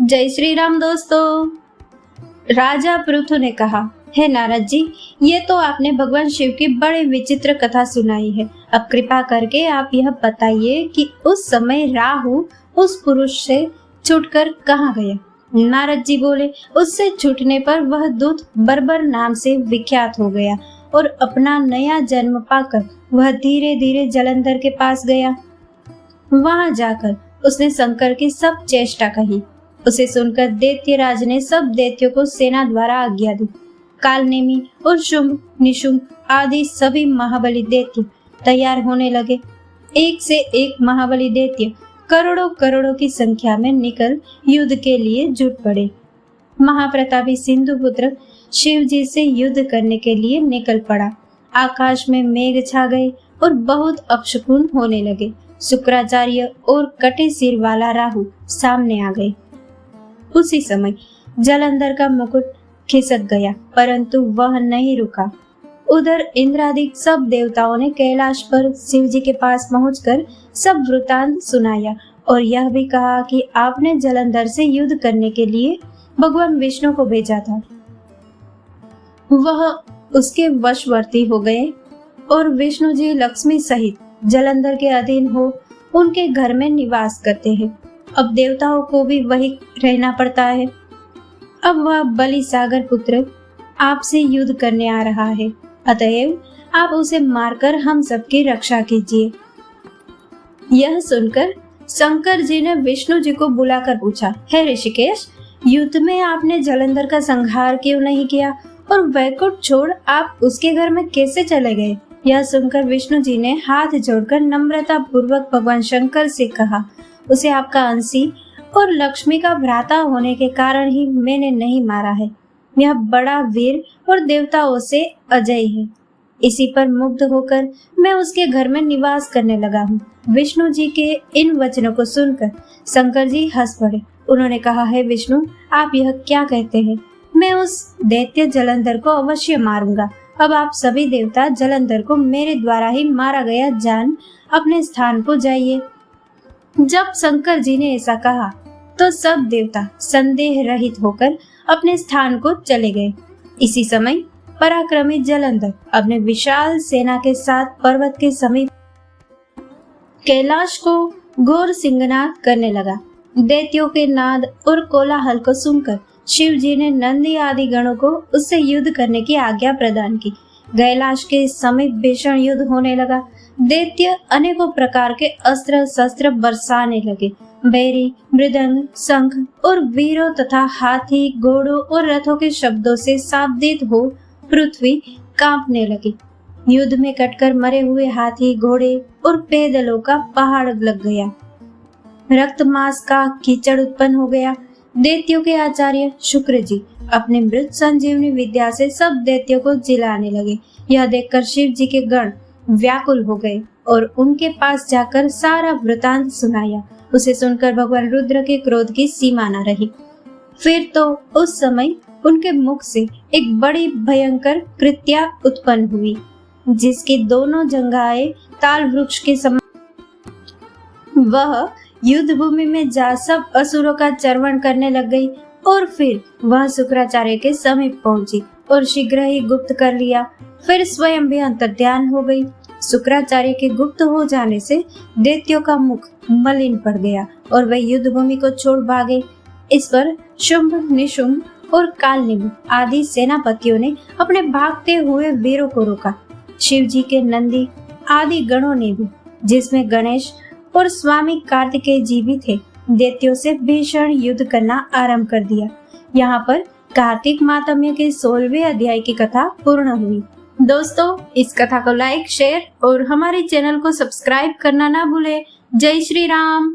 जय श्री राम दोस्तों। राजा पृथु ने कहा, हे नारद जी, ये तो आपने भगवान शिव की बड़ी विचित्र कथा सुनाई है। अब कृपा करके आप यह बताइए कि उस समय राहु उस पुरुष से छूटकर कहाँ गया। नारद जी बोले, उससे छूटने पर वह दूत बर्बर नाम से विख्यात हो गया और अपना नया जन्म पाकर वह धीरे धीरे जलंधर के पास गया। वहां जाकर उसने शंकर की सब चेष्टा कही। उसे सुनकर दैत्यराज ने सब दैत्यों को सेना द्वारा आज्ञा दी। कालनेमी और शुंभ निशुंभ आदि सभी महाबली दैत्य तैयार होने लगे। एक से एक महाबली दैत्य करोड़ों करोड़ों की संख्या में निकल युद्ध के लिए जुट पड़े। महाप्रतापी सिंधुपुत्र शिव जी से युद्ध करने के लिए निकल पड़ा। आकाश में मेघ छा गए और बहुत अपशकुन होने लगे। शुक्राचार्य और कटे सिर वाला राहु सामने आ गए। उसी समय जलंधर का मुकुट खिसक गया, परंतु वह नहीं रुका। उधर इंद्रादि सब देवताओं ने कैलाश पर शिव जी के पास पहुंचकर सब वृतांत सुनाया और यह भी कहा कि आपने जलंधर से युद्ध करने के लिए भगवान विष्णु को भेजा था। वह उसके वशवर्ती हो गए और विष्णु जी लक्ष्मी सहित जलंधर के अधीन हो उनके घर में निवास करते हैं। अब देवताओं को भी वही रहना पड़ता है। अब वह बलि सागर पुत्र आपसे युद्ध करने आ रहा है, अतएव आप उसे मारकर हम सबकी रक्षा कीजिए। यह सुनकर शंकर जी ने विष्णु जी को बुलाकर पूछा, हे ऋषिकेश, युद्ध में आपने जलंधर का संहार क्यों नहीं किया और वैकुंठ छोड़ आप उसके घर में कैसे चले गए? यह सुनकर विष्णु जी ने हाथ जोड़कर नम्रता पूर्वक भगवान शंकर से कहा, उसे आपका अंशी और लक्ष्मी का भ्राता होने के कारण ही मैंने नहीं मारा है। यह बड़ा वीर और देवताओं से अजय है। इसी पर मुग्ध होकर मैं उसके घर में निवास करने लगा हूँ। विष्णु जी के इन वचनों को सुनकर शंकर जी हंस पड़े। उन्होंने कहा, है विष्णु, आप यह क्या कहते हैं? मैं उस दैत्य जलंधर को अवश्य मारूंगा। अब आप सभी देवता जलंधर को मेरे द्वारा ही मारा गया जान अपने स्थान को जाइए। जब शंकर जी ने ऐसा कहा तो सब देवता संदेह रहित होकर अपने स्थान को चले गए। इसी समय पराक्रमी जलंधर अपने विशाल सेना के साथ पर्वत के समीप कैलाश को घोर सिंहनाद करने लगा। दैत्यों के नाद और कोलाहल को सुनकर शिव जी ने नंदी आदि गणों को उससे युद्ध करने की आज्ञा प्रदान की। कैलाश के समीप भीषण युद्ध होने लगा। दैत्य अनेकों प्रकार के अस्त्र शस्त्र बरसाने लगे। बैरी, मृदंग, शंख और वीरों तथा हाथी, घोड़ों और रथों के शब्दों से शाब्दित हो पृथ्वी कांपने लगी। युद्ध में कटकर मरे हुए हाथी, घोड़े और पैदलों का पहाड़ लग गया। रक्त मांस का कीचड़ उत्पन्न हो गया। दैत्यों के आचार्य शुक्र जी अपने मृत संजीवनी विद्या से सब दैत्यों को जिलाने लगे। यह देखकर शिव जी के गण व्याकुल हो गए और उनके पास जाकर सारा वृतांत सुनाया। उसे सुनकर भगवान रुद्र के क्रोध की सीमा न रही। फिर तो उस समय उनके मुख से एक बड़ी भयंकर कृत्या उत्पन्न हुई, जिसकी दोनों जंघाएं ताल वृक्ष के समान। वह युद्ध भूमि में जा सब असुरों का चर्वण करने लग गई और फिर वह शुक्राचार्य के समीप पहुंची और शीघ्र ही गुप्त कर लिया। फिर स्वयं भी अंतर्ध्यान हो गई। शुक्राचार्य के गुप्त हो जाने से दैत्यों का मुख मलिन पड़ गया और वे युद्ध भूमि को छोड़ भागे। इस पर शुंभ, निशुंभ और कालनेमी आदि सेनापतियों ने अपने भागते हुए वीरों को रोका। शिव जी के नंदी आदि गणों ने भी, जिसमें गणेश और स्वामी कार्तिकेय जी भी थे, दैत्यों से भीषण युद्ध करना आरंभ कर दिया। यहाँ पर कार्तिक मातम्य के 16वें अध्याय की कथा पूर्ण हुई। दोस्तों, इस कथा को लाइक, शेयर और हमारे चैनल को सब्सक्राइब करना ना भूले। जय श्री राम।